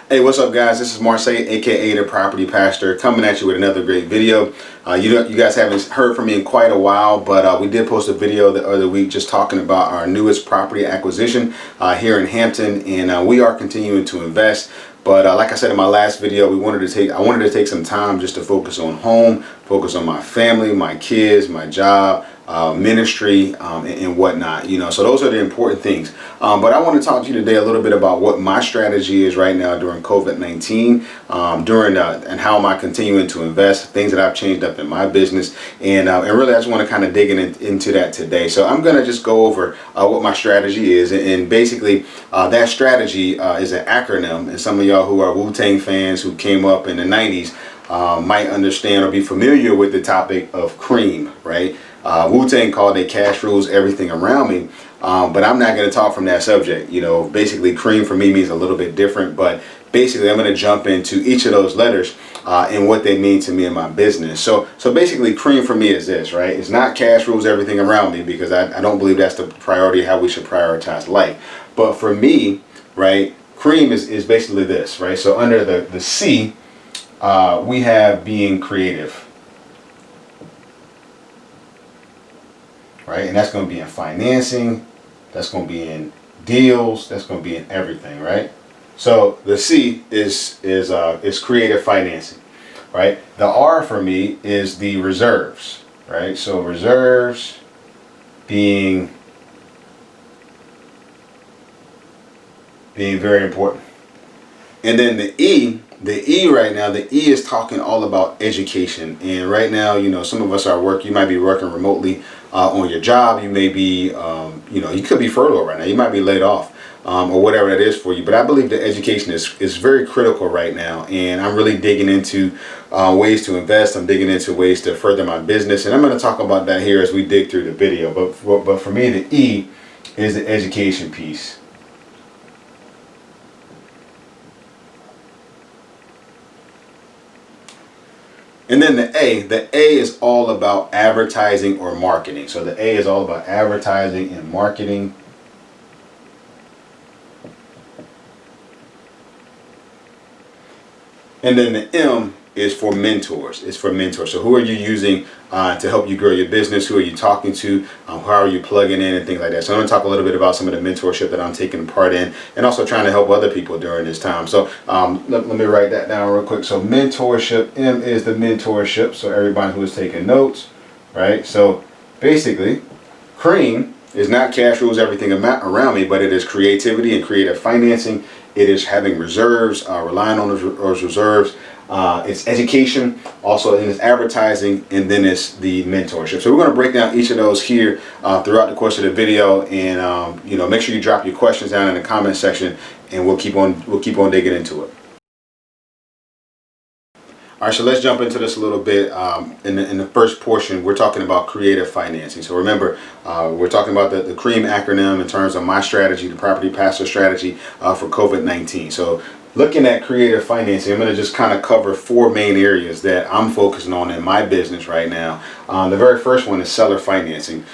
Hey, what's up, guys? This is Marseille, aka the Property Pastor, coming at you with another great video. You guys haven't heard from me in quite a while, but we did post a video the other week just talking about our newest property acquisition here in Hampton, and we are continuing to invest. But like I said in my last video, I wanted to take some time just to focus on home, focus on my family, my kids, my job, ministry, and whatnot. So those are the important things. But I want to talk to you today a little bit about what my strategy is right now during COVID-19, and how am I continuing to invest, things that I've changed up in my business, and really I just want to kind of dig into that today. So I'm going to just go over what my strategy is, and basically that strategy is an acronym, and some of y'all who are Wu-Tang fans who came up in the 90s might understand or be familiar with the topic of C.R.E.A.M, right? Wu-Tang called it cash rules everything around me, but I'm not going to talk from that subject. Basically C.R.E.A.M for me means a little bit different, but basically I'm going to jump into each of those letters and what they mean to me in my business. So basically C.R.E.A.M for me is this, right? It's not cash rules everything around me, because I don't believe that's the priority of how we should prioritize life. But for me, right, C.R.E.A.M is basically this, right? So under the C, we have being creative. Right, and that's going to be in financing, that's going to be in deals, that's going to be in everything, right? So the C is creative financing, right? The R for me is the reserves, right? So reserves being very important. And then the E right now, the E is talking all about education. And right now, some of us you might be working remotely on your job. You may be, you could be furloughed right now. You might be laid off or whatever it is for you. But I believe that education is very critical right now. And I'm really digging into ways to invest. I'm digging into ways to further my business. And I'm going to talk about that here as we dig through the video. But for me, the E is the education piece. And then the A is all about advertising or marketing. So the A is all about advertising and marketing. And then the M is for mentors. It's for mentors. So who are you using to help you grow your business? Who are you talking to? How are you plugging in and things like that? So I'm going to talk a little bit about some of the mentorship that I'm taking part in, and also trying to help other people during this time. So let me write that down real quick. So mentorship, M is the mentorship. So everybody who is taking notes, right? So basically, C.R.E.A.M is not cash rules everything around me, but it is creativity and creative financing. It is having reserves, relying on those reserves. It's education, also, and it's advertising, and then it's the mentorship. So we're going to break down each of those here throughout the course of the video, and make sure you drop your questions down in the comment section, and we'll keep on digging into it. All right, so let's jump into this a little bit. In the first portion, we're talking about creative financing. So remember, we're talking about the C.R.E.A.M acronym in terms of my strategy, the Property Pastor strategy for COVID-19. So looking at creative financing, I'm going to just kind of cover four main areas that I'm focusing on in my business right now. The very first one is seller financing.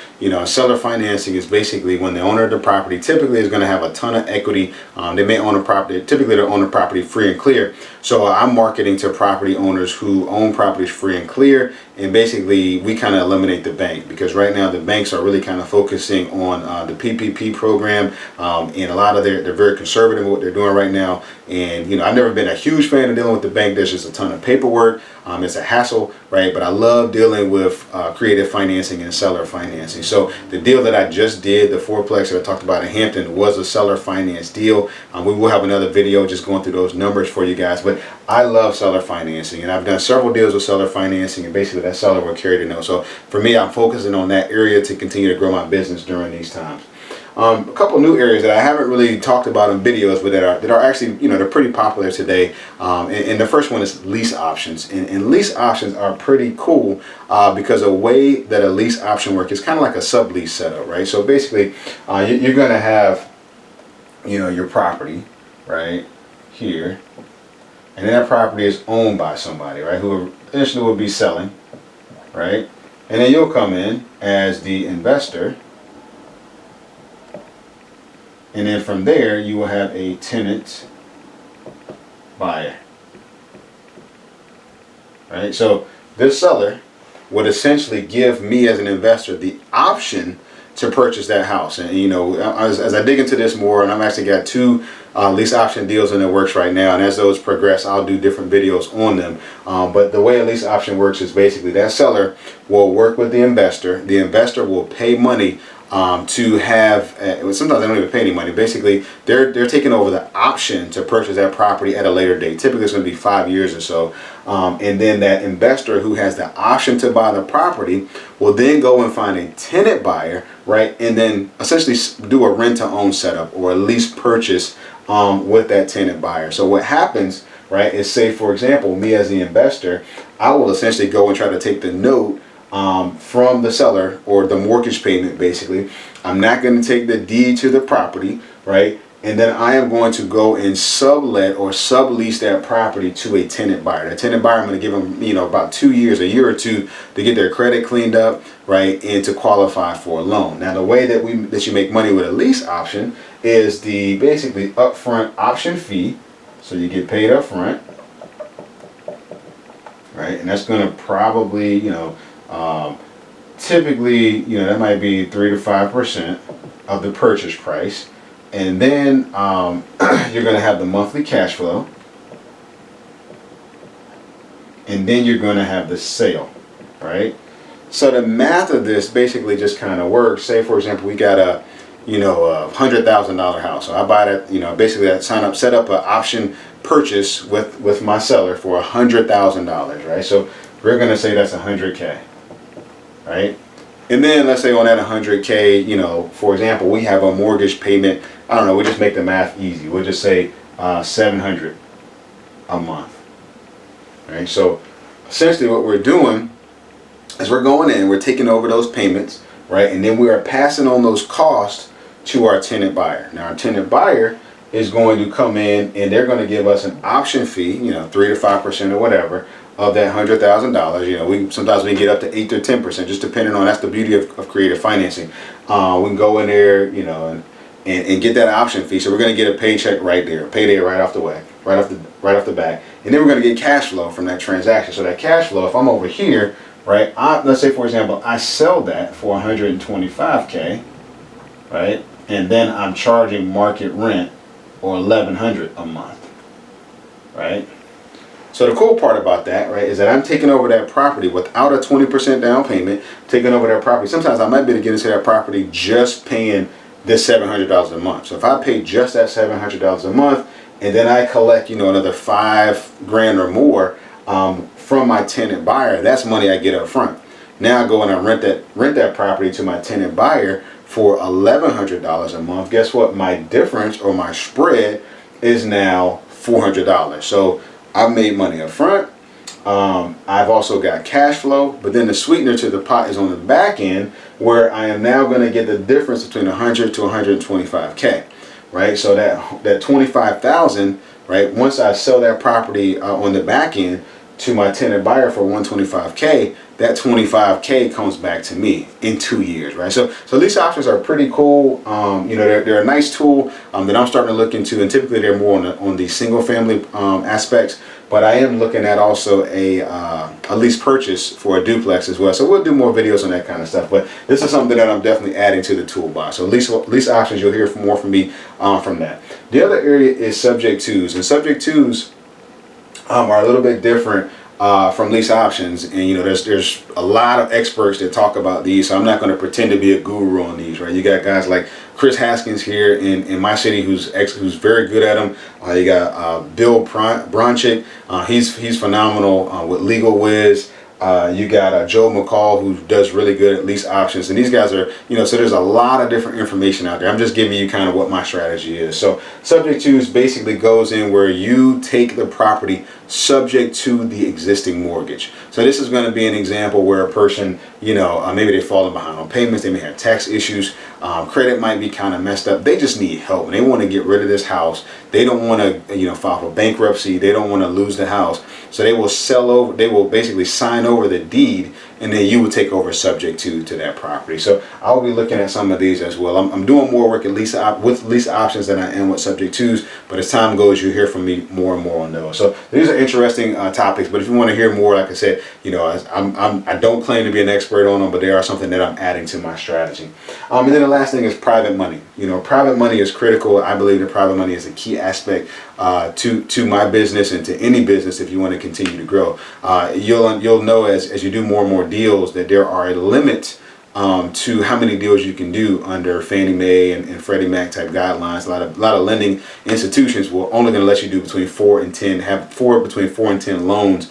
Seller financing is basically when the owner of the property typically is going to have a ton of equity. They may own a property, typically they own the property free and clear. So I'm marketing to property owners who own properties free and clear, and basically we kind of eliminate the bank, because right now the banks are really kind of focusing on the PPP program, and a lot of they're very conservative in what they're doing right now. And I've never been a huge fan of dealing with the bank. There's just a ton of paperwork. It's a hassle, right? But I love dealing with creative financing and seller financing. So the deal that I just did, the fourplex that I talked about in Hampton, was a seller finance deal. We will have another video just going through those numbers for you guys. But I love seller financing, and I've done several deals with seller financing, and basically that seller will carry the note. So for me, I'm focusing on that area to continue to grow my business during these times. A couple new areas that I haven't really talked about in videos, but that are actually, they're pretty popular today. And the first one is lease options. And lease options are pretty cool because the way that a lease option works is kind of like a sublease setup, right? So basically, you're going to have, your property right here, and then that property is owned by somebody, right, who initially will be selling, right? And then you'll come in as the investor. And then from there, you will have a tenant buyer. Right? So this seller would essentially give me as an investor the option to purchase that house. And you know, as I dig into this more, and I've actually got two lease option deals in the works right now, and as those progress, I'll do different videos on them. But the way a lease option works is basically that seller will work with the investor will pay money to have, sometimes they don't even pay any money. Basically, they're taking over the option to purchase that property at a later date. Typically, it's going to be 5 years or so. And then that investor who has the option to buy the property will then go and find a tenant buyer, right? And then essentially do a rent-to-own setup or a lease purchase with that tenant buyer. So what happens, right, is say, for example, me as the investor, I will essentially go and try to take the note from the seller, or the mortgage payment basically. I'm not going to take the deed to the property, right? And then I am going to go and sublet or sublease that property to a tenant buyer. The tenant buyer, I'm going to give them, you know, about 2 years, a year or two to get their credit cleaned up, right, and to qualify for a loan. Now, the way that you make money with a lease option is the basically upfront option fee. So you get paid up front, right? And that's going to probably, you know, typically, you know, that might be 3 to 5% of the purchase price. And then you're going to have the monthly cash flow. And then you're going to have the sale, right? So the math of this basically just kind of works. Say, for example, we got a, you know, a $100,000 house. So I buy that, you know, basically that set up an option purchase with my seller for $100,000, right? So we're going to say that's 100K, right? And then let's say on that 100K, you know, for example, we have a mortgage payment. I don't know, we just make the math easy. We'll just say $700 a month, right? So essentially what we're doing is we're going in, we're taking over those payments, right? And then we are passing on those costs to our tenant buyer. Now our tenant buyer is going to come in and they're going to give us an option fee, you know, 3 to 5% or whatever of that $100,000. You know, sometimes we get up to 8 to 10%, just depending on, that's the beauty of creative financing. We can go in there, you know, and get that option fee. So we're going to get a paycheck right there, payday right off the way, right off the back, and then we're going to get cash flow from that transaction. So that cash flow, if I'm over here, right, let's say for example I sell that for 125K, right, and then I'm charging market rent or $1,100 a month, right? So the cool part about that, right, is that I'm taking over that property without a 20% down payment, taking over that property. Sometimes I might be able to get into that property just paying this $700 a month. So if I pay just that $700 a month, and then I collect, you know, another $5,000 or more from my tenant buyer, that's money I get up front. Now I go and I rent that property to my tenant buyer for $1,100 a month. Guess what? My difference, or my spread, is now $400. So I've made money up front. I've also got cash flow, but then the sweetener to the pot is on the back end, where I am now going to get the difference between 100 to 125K, right? So that 25,000, right? Once I sell that property on the back end to my tenant buyer for 125K, that 25K comes back to me in 2 years, right? So lease options are pretty cool. You know, they're a nice tool that I'm starting to look into, and typically they're more on the single family aspects. But I am looking at also a lease purchase for a duplex as well. So we'll do more videos on that kind of stuff. But this is something that I'm definitely adding to the toolbox. So lease options, you'll hear more from me from that. The other area is subject twos, and subject twos are a little bit different from lease options. And you know, there's a lot of experts that talk about these, so I'm not going to pretend to be a guru on these, right? You got guys like Chris Haskins here in my city who's very good at them. You got Bill Bronchick, he's phenomenal with Legal Wiz. You got Joe McCall, who does really good at lease options, and these guys are, you know, so there's a lot of different information out there. I'm just giving you kind of what my strategy is. So subject twos basically goes in where you take the property subject to the existing mortgage. So this is going to be an example where a person, you know, maybe they're falling behind on payments, they may have tax issues, credit might be kind of messed up. They just need help, and they want to get rid of this house. They don't want to, you know, file for bankruptcy. They don't want to lose the house. So they will basically sign over the deed, and then you would take over subject to that property. So I'll be looking at some of these as well. I'm doing more work at with lease options than I am with subject twos, but as time goes, you'll hear from me more and more on those. So these are interesting topics, but if you want to hear more, like I said, I don't claim to be an expert on them, but they are something that I'm adding to my strategy. And then the last thing is private money. Private money is critical. I believe that private money is a key aspect to my business and to any business if you want to continue to grow. You'll know as you do more and more deals that there are a limit to how many deals you can do under Fannie Mae and Freddie Mac type guidelines. A lot of lending institutions will only going to let you do between 4 and 10, between 4 and 10 loans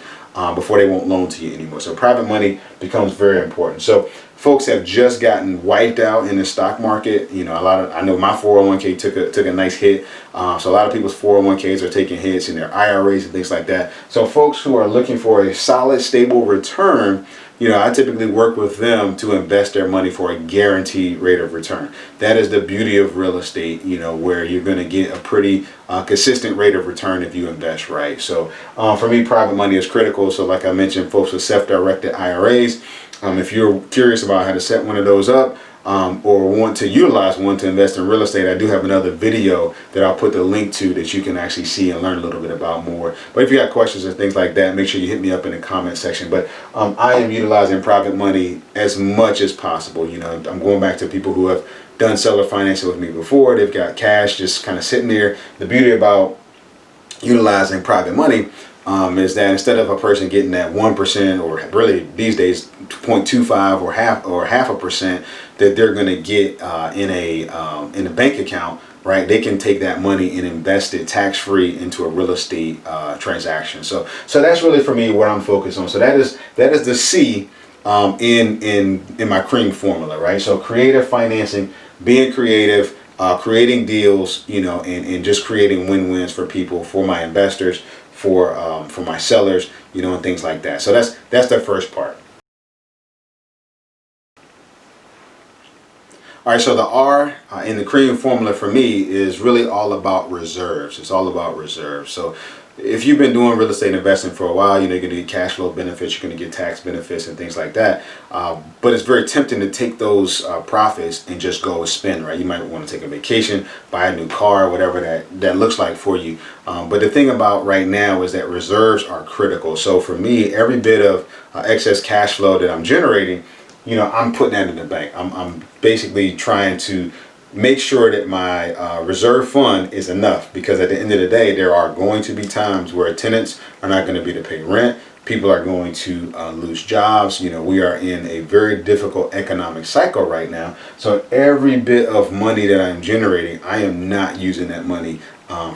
before they won't loan to you anymore. So private money becomes very important. So folks have just gotten wiped out in the stock market. I know my 401k took a nice hit. So a lot of people's 401ks are taking hits in their IRAs and things like that. So folks who are looking for a solid, stable return, I typically work with them to invest their money for a guaranteed rate of return. That is the beauty of real estate, where you're going to get a pretty consistent rate of return if you invest right. So for me, private money is critical. So like I mentioned, folks with self-directed IRAs, if you're curious about how to set one of those up, or want to utilize one to invest in real estate, I do have another video that I'll put the link to that you can actually see and learn a little bit about more. But if you got questions or things like that, make sure you hit me up in the comment section. But I am utilizing private money as much as possible. I'm going back to people who have done seller financing with me before. They've got cash just kind of sitting there. The beauty about utilizing private money is that instead of a person getting that 1%, or really these days 0.25 or half a percent that they're going to get in a bank account, right? They can take that money and invest it tax-free into a real estate transaction. So that's really for me what I'm focused on. So that is the C in my C.R.E.A.M formula, right? So creative financing, being creative, creating deals, and just creating win-wins for people, for my investors, for my sellers, and things like that. So that's the first part. All right, so the R in the C.R.E.A.M formula for me is really all about reserves. It's all about reserves. So if you've been doing real estate investing for a while, you're going to get cash flow benefits, you're going to get tax benefits and things like that. But it's very tempting to take those profits and just go spend, right? You might want to take a vacation, buy a new car, whatever that looks like for you. But the thing about right now is that reserves are critical. So for me, every bit of excess cash flow that I'm generating, I'm putting that in the bank. I'm basically trying to make sure that my reserve fund is enough, because at the end of the day, there are going to be times where tenants are not going to be to pay rent. People are going to lose jobs. We are in a very difficult economic cycle right now. So every bit of money that I'm generating, I am not using that money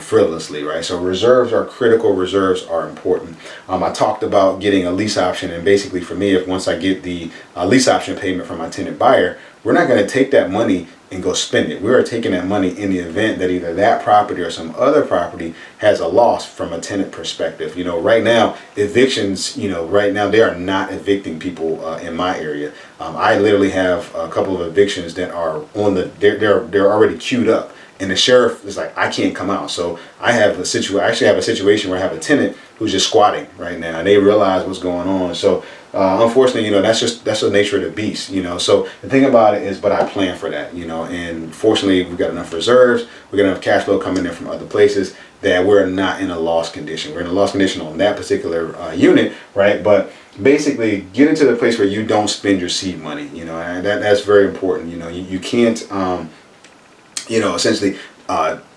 frivolously, right? So reserves are critical. Reserves are important. I talked about getting a lease option, and basically for me, if once I get the lease option payment from my tenant buyer, we're not going to take that money and go spend it. We are taking that money in the event that either that property or some other property has a loss from a tenant perspective. Right now, evictions, right now they are not evicting people in my area. I literally have a couple of evictions that are they're already queued up. And the sheriff is like, I can't come out. So I actually have a situation where I have a tenant who's just squatting right now, and they realize what's going on. So unfortunately, that's the nature of the beast. So the thing about it is, but I plan for that. And fortunately, we've got enough reserves, we got enough cash flow coming in from other places that we're not in a loss condition. We're in a loss condition on that particular unit, right? But basically, get into the place where you don't spend your seed money. And that's very important. You can't. Essentially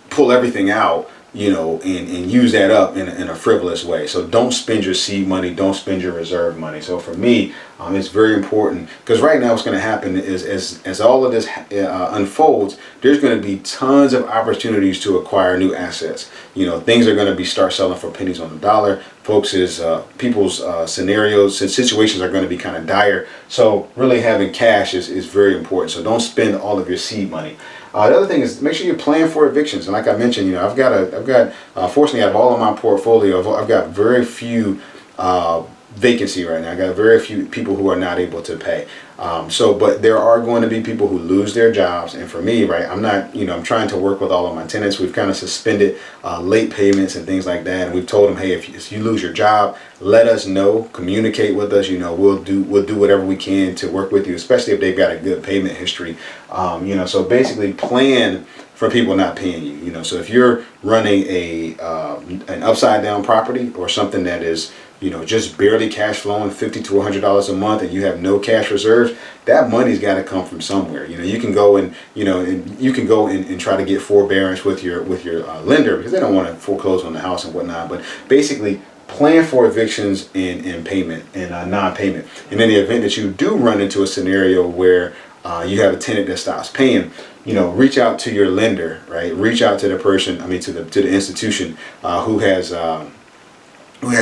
pull everything out, and use that up in a frivolous way. So don't spend your seed money, don't spend your reserve money. So for me, it's very important, because right now what's going to happen is as all of this unfolds, there's going to be tons of opportunities to acquire new assets. Things are going to start selling for pennies on the dollar. People's scenarios and situations are going to be kind of dire. So really having cash is very important. So don't spend all of your seed money. The other thing is, make sure you plan for evictions. And like I mentioned, fortunately, out of all of my portfolio, I've got very few vacancy right now. I got very few people who are not able to pay. But there are going to be people who lose their jobs. And for me, right, I'm not, I'm trying to work with all of my tenants. We've kind of suspended late payments and things like that. And we've told them, hey, if you lose your job, let us know, communicate with us. We'll do whatever we can to work with you, especially if they've got a good payment history. So basically plan for people not paying you. So if you're running an upside down property or something that is just barely cash flowing $50 to $100 a month, and you have no cash reserves, that money's got to come from somewhere. You can go and and try to get forbearance with your lender, because they don't want to foreclose on the house and whatnot. But basically, plan for evictions and payment and non-payment. And in the event that you do run into a scenario where you have a tenant that stops paying, reach out to your lender, right? Reach out to the person, to the institution who has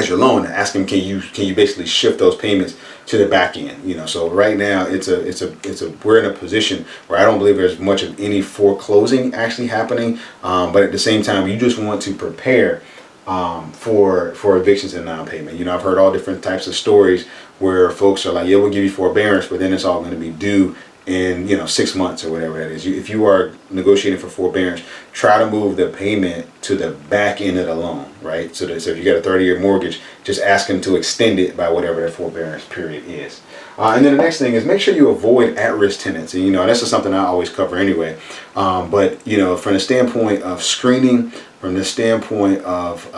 your loan, and ask them, can you basically shift those payments to the back end. So right now we're in a position where I don't believe there's much of any foreclosing actually happening, but at the same time you just want to prepare for evictions and non-payment. I've heard all different types of stories where folks are like, yeah, we'll give you forbearance, but then it's all going to be due in 6 months or whatever that is. If you are negotiating for forbearance, try to move the payment to the back end of the loan, right? So if you got a 30-year mortgage, just ask them to extend it by whatever that forbearance period is. And then the next thing is, make sure you avoid at-risk tenants. And that's just something I always cover anyway. But from the standpoint of screening, from the standpoint of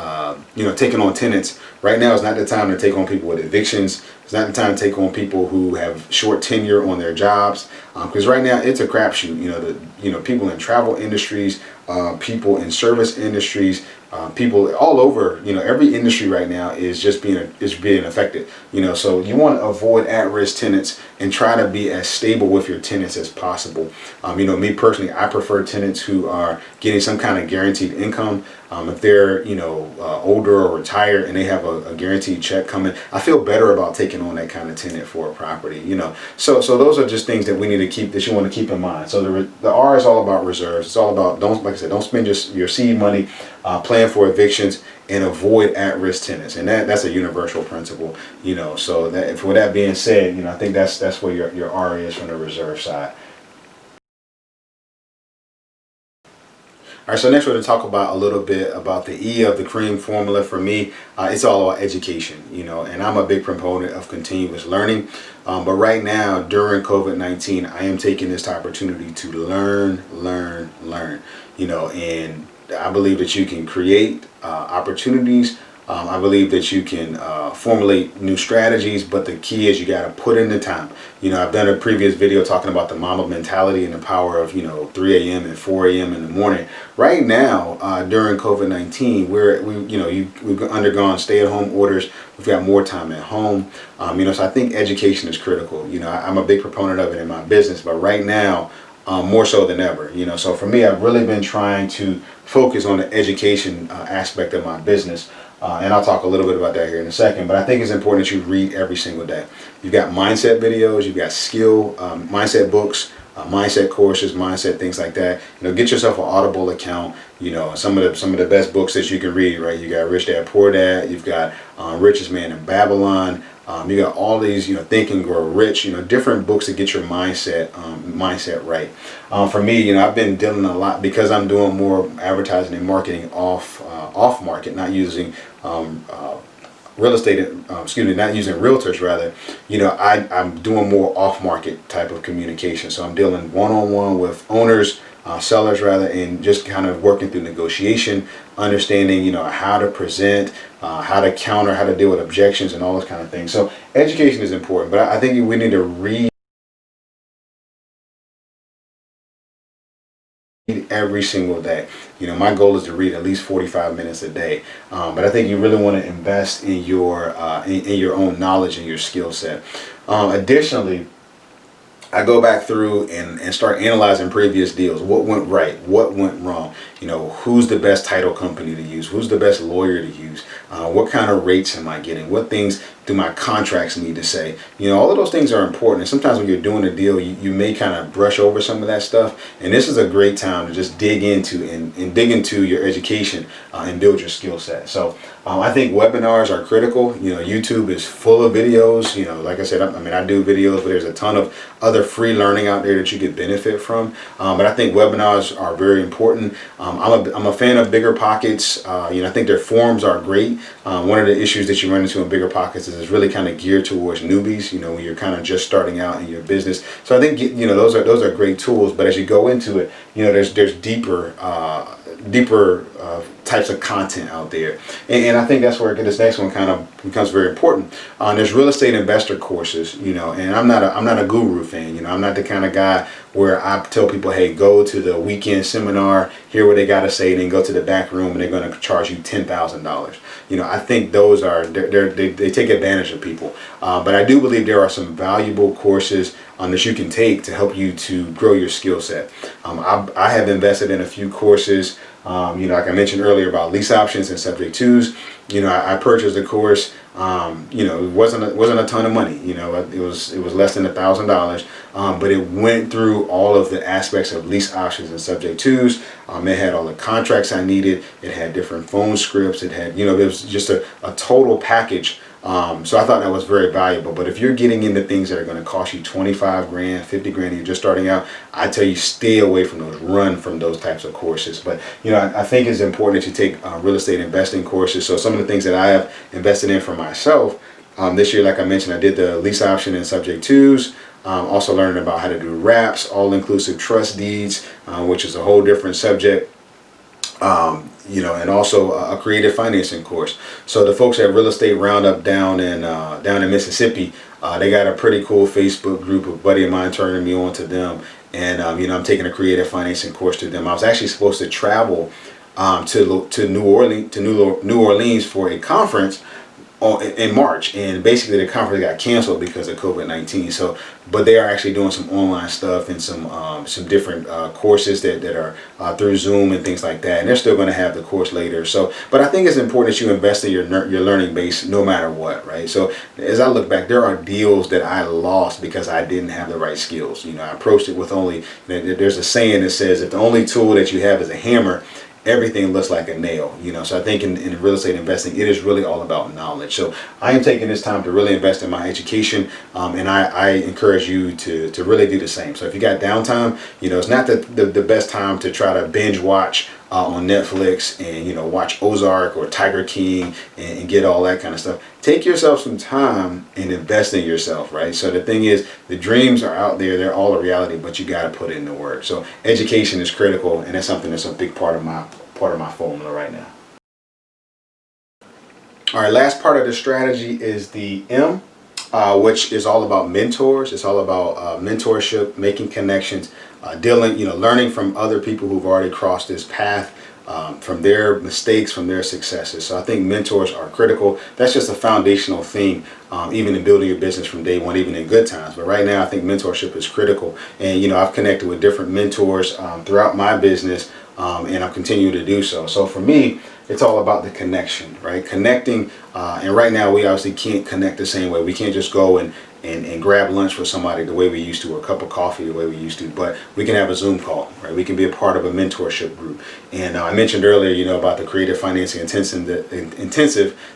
taking on tenants, right now is not the time to take on people with evictions. It's not the time to take on people who have short tenure on their jobs, because right now it's a crapshoot. People in travel industries, people in service industries, people all over. Every industry right now is just being affected. So you want to avoid at-risk tenants and try to be as stable with your tenants as possible. Me personally, I prefer tenants who are getting some kind of guaranteed income. If they're older or retired and they have a guaranteed check coming, I feel better about taking on that kind of tenant for a property. So those are just things that we need to keep, that you want to keep in mind. So the R is all about reserves. It's all about, don't spend your seed money. Plan for evictions and avoid at-risk tenants, and that's a universal principle. So that, for that being said, I think that's where your R is from the reserve side. All right, so next we're going to talk about a little bit about the E of the C.R.E.A.M formula. For me, it's all about education, and I'm a big proponent of continuous learning. But right now, during COVID-19, I am taking this opportunity to learn, and I believe that you can create opportunities. I believe that you can formulate new strategies, but the key is you got to put in the time. I've done a previous video talking about the mama mentality and the power of 3 a.m. and 4 a.m. in the morning. Right now, during COVID-19, we've undergone stay-at-home orders. We've got more time at home. So I think education is critical. I'm a big proponent of it in my business, but right now, more so than ever. So for me, I've really been trying to focus on the education aspect of my business. And I'll talk a little bit about that here in a second, but I think it's important that you read every single day. You've got mindset videos, you've got mindset books, mindset courses, mindset things like that. Get yourself an Audible account. Some of the best books that you can read, right? You got Rich Dad Poor Dad, you've got Richest Man in Babylon. You got all these, Think and Grow Rich, different books to get your mindset right. For me, I've been dealing a lot, because I'm doing more advertising and marketing off market, not using real estate, not using realtors rather. I'm doing more off market type of communication. So I'm dealing one-on-one with owners, sellers rather, and just kind of working through negotiation, understanding, how to present, how to counter, how to deal with objections and all those kind of things. So education is important, but I think we need to read every single day. My goal is to read at least 45 minutes a day. But I think you really want to invest in your own knowledge and your skill set. Additionally, I go back through and start analyzing previous deals. What went right? What went wrong? who's the best title company to use, who's the best lawyer to use, what kind of rates am I getting, what things do my contracts need to say. All of those things are important, and sometimes when you're doing a deal, you may kind of brush over some of that stuff, and this is a great time to just dig into and dig into your education and build your skill set. So I think webinars are critical. YouTube is full of videos. Like I said, I do videos, but there's a ton of other free learning out there that you could benefit from. But I think webinars are very important. I'm a fan of Bigger Pockets. I think their forums are great. One of the issues that you run into in Bigger Pockets is it's really kind of geared towards newbies, when you're kind of just starting out in your business. So I think, those are great tools, but as you go into it, there's deeper types of content out there, and I think that's where this next one kind of becomes very important. There's real estate investor courses, and I'm not a guru fan. I'm not the kind of guy where I tell people, hey, go to the weekend seminar, hear what they got to say, and then go to the back room and they're going to charge you $10,000. I think those they take advantage of people, but I do believe there are some valuable courses that you can take to help you to grow your skill set. I have invested in a few courses. Like I mentioned earlier about lease options and subject twos. I purchased a course. It wasn't a ton of money. It was less than $1,000, but it went through all of the aspects of lease options and subject twos. It had all the contracts I needed. It had different phone scripts. It had, it was just a total package. So I thought that was very valuable. But if you're getting into things that are going to cost you 25 grand, 50 grand, and you're just starting out, I tell you, stay away from those, run from those types of courses. But, I think it's important that you take real estate investing courses. So some of the things that I have invested in for myself this year, like I mentioned, I did the lease option and subject twos. Also learning about how to do wraps, all-inclusive trust deeds, which is a whole different subject. And also a creative financing course. So the folks at Real Estate Roundup down in Mississippi, they got a pretty cool Facebook group. A buddy of mine turning me on to them, and I'm taking a creative financing course to them. I was actually supposed to travel to New Orleans for a conference in March, and basically the conference got canceled because of COVID-19. So, but they are actually doing some online stuff and some different courses that are through Zoom and things like that. And they're still going to have the course later. So, but I think it's important that you invest in your learning base no matter what, right? So, as I look back, there are deals that I lost because I didn't have the right skills. I approached it with only. There's a saying that says if the only tool that you have is a hammer, everything looks like a nail. So I think in real estate investing, it is really all about knowledge. So I am taking this time to really invest in my education, and I encourage you to really do the same. So if you got downtime, it's not the best time to try to binge watch on Netflix and watch Ozark or Tiger King and get all that kind of stuff. Take yourself some time and invest in yourself, right? So the thing is, the dreams are out there, they're all a reality, but you got to put in the work. So education is critical, and that's something that's a big part of my formula right now. All right, last part of the strategy is the M, which is all about mentors. It's all about mentorship, making connections, learning from other people who've already crossed this path, from their mistakes, from their successes. So I think mentors are critical. That's just a foundational thing, even in building your business from day one, even in good times. But right now, I think mentorship is critical. And, I've connected with different mentors throughout my business, and I'll continue to do so. So for me, it's all about the connection, right? Connecting, and right now we obviously can't connect the same way. We can't just go and grab lunch with somebody the way we used to, or a cup of coffee the way we used to, but we can have a Zoom call, right? We can be a part of a mentorship group. And I mentioned earlier, about the creative financing intensive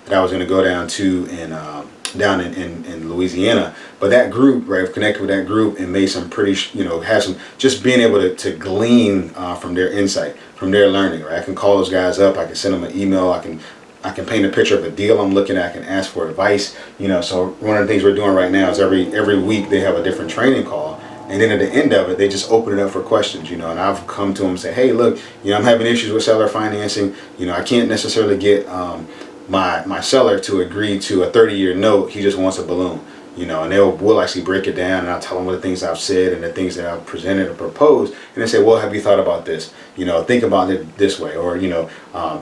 that I was going to go down to down in Louisiana. But that group, right, I've connected with that group and made some pretty, have some, just being able to glean from their insight, from their learning, right? I can call those guys up, I can send them an email, I can paint a picture of a deal I'm looking at, I can ask for advice, So one of the things we're doing right now is every week they have a different training call. And then at the end of it, they just open it up for questions, and I've come to them and say, hey, look, I'm having issues with seller financing. I can't necessarily get my seller to agree to a 30-year note. He just wants a balloon. and we'll actually break it down, and I'll tell them what the things I've said and the things that I've presented or proposed, and they say, well, have you thought about this? Think about it this way, or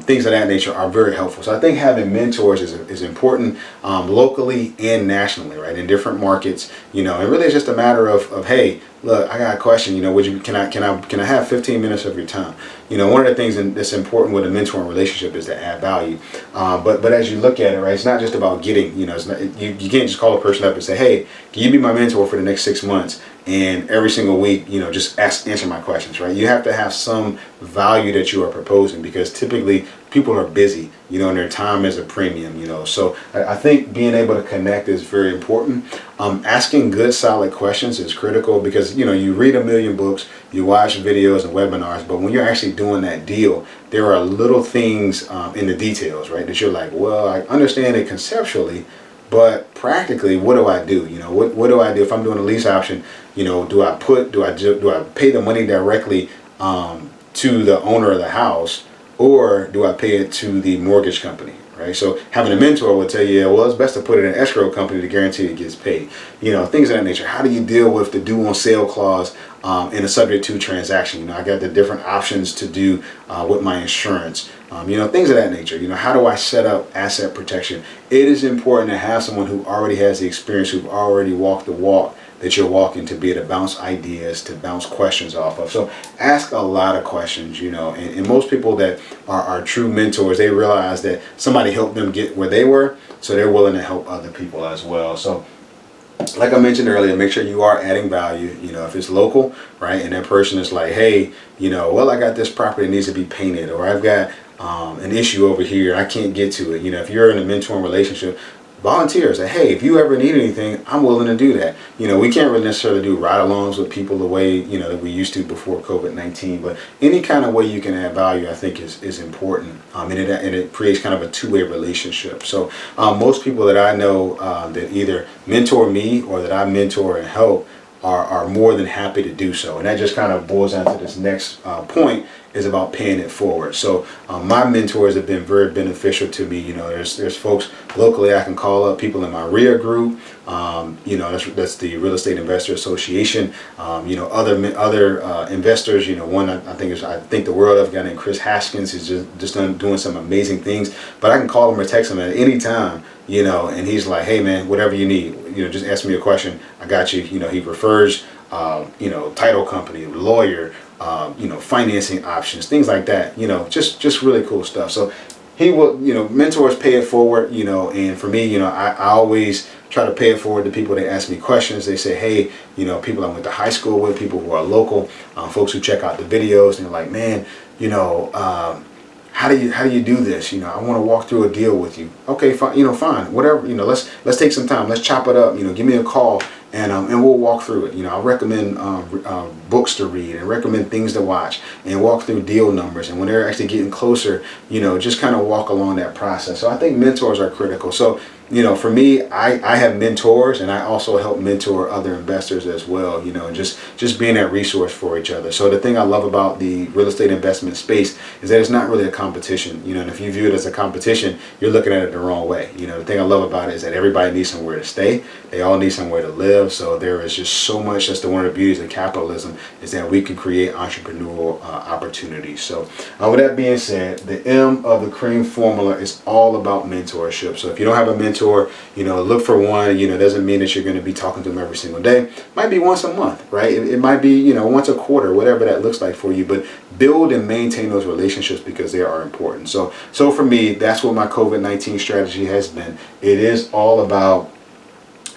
things of that nature are very helpful. So I think having mentors is important, locally and nationally, right, in different markets. And really it's just a matter of hey, look, I got a question. Can I have 15 minutes of your time? One of the things that's important with a mentoring relationship is to add value. But as you look at it, right, it's not just about getting. You can't just call a person up and say, hey, can you be my mentor for the next 6 months? And every single week, just answer my questions, right? You have to have some value that you are proposing, because typically people are busy, and their time is a premium, So I think being able to connect is very important. Asking good, solid questions is critical, because, you read a million books, you watch videos and webinars, but when you're actually doing that deal, there are little things in the details, right, that you're like, well, I understand it conceptually, but practically, what do I do? What do I do if I'm doing a lease option? Do I pay the money directly to the owner of the house, or do I pay it to the mortgage company? Right? So having a mentor will tell you, yeah, well, it's best to put it in an escrow company to guarantee it gets paid. Things of that nature. How do you deal with the due on sale clause in a subject to transaction? I got the different options to do with my insurance. Things of that nature. How do I set up asset protection? It is important to have someone who already has the experience, who've already walked the walk that you're walking, to be able to bounce ideas, to bounce questions off of. So ask a lot of questions, and most people that are true mentors, they realize that somebody helped them get where they were, so they're willing to help other people as well. So like I mentioned earlier, make sure you are adding value. If it's local, right, and that person is like, hey, well, I got this property that needs to be painted, or I've got an issue over here, I can't get to it. If you're in a mentoring relationship, volunteer. Say, hey, if you ever need anything, I'm willing to do that. We can't really necessarily do ride-alongs with people the way that we used to before COVID-19, but any kind of way you can add value, I think, is important, and it creates kind of a two-way relationship. So most people that I know that either mentor me or that I mentor and help are more than happy to do so, and that just kind of boils down to this next point, is about paying it forward. So my mentors have been very beneficial to me. There's folks locally I can call up, people in my REA group. That's the Real Estate Investor Association. Other investors. One I think the world of, a guy named Chris Haskins is just doing some amazing things. But I can call him or text him at any time. And he's like, hey man, whatever you need. Just ask me a question. I got you. He refers. Title company, lawyer. Financing options, things like that, just really cool stuff. So he will, mentors pay it forward, and for me, I always try to pay it forward to people that ask me questions. They say, hey, people I went to high school with, people who are local, folks who check out the videos, and they're like, man, how do you do this? I want to walk through a deal with you. Okay, fine, fine, whatever, let's take some time, let's chop it up, give me a call. And we'll walk through it. I recommend books to read and recommend things to watch and walk through deal numbers. And when they're actually getting closer, just kind of walk along that process. So I think mentors are critical. So for me, I have mentors, and I also help mentor other investors as well. And just being that resource for each other. So the thing I love about the real estate investment space is that it's not really a competition. And if you view it as a competition, you're looking at it the wrong way. The thing I love about it is that everybody needs somewhere to stay. They all need somewhere to live. So there is just so much. That's one of the beauties of capitalism, is that we can create entrepreneurial opportunities. So with that being said, the M of the C.R.E.A.M formula is all about mentorship. So if you don't have a mentor, look for one. Doesn't mean that you're going to be talking to them every single day. Might be once a month, right? It might be once a quarter, whatever that looks like for you. But build and maintain those relationships, because they are important. So for me, that's what my COVID-19 strategy has been. It is all about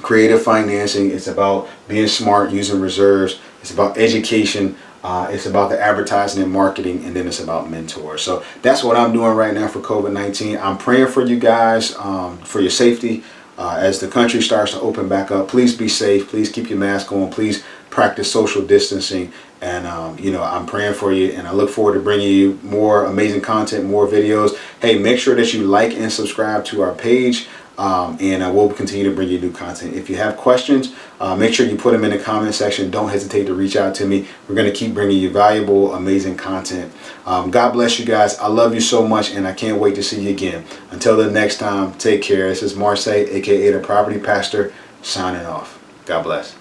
creative financing. It's about being smart, using reserves. It's about education. It's about the advertising and marketing, and then it's about mentors. So that's what I'm doing right now for COVID-19. I'm praying for you guys, for your safety as the country starts to open back up. Please be safe. Please keep your mask on. Please practice social distancing. And I'm praying for you, and I look forward to bringing you more amazing content, more videos. Hey, make sure that you like and subscribe to our page. And I will continue to bring you new content. If you have questions, make sure you put them in the comment section. Don't hesitate to reach out to me. We're going to keep bringing you valuable, amazing content. God bless you guys. I love you so much, and I can't wait to see you again. Until the next time, take care. This is Marseille, aka the Property Pastor. signing off. God bless.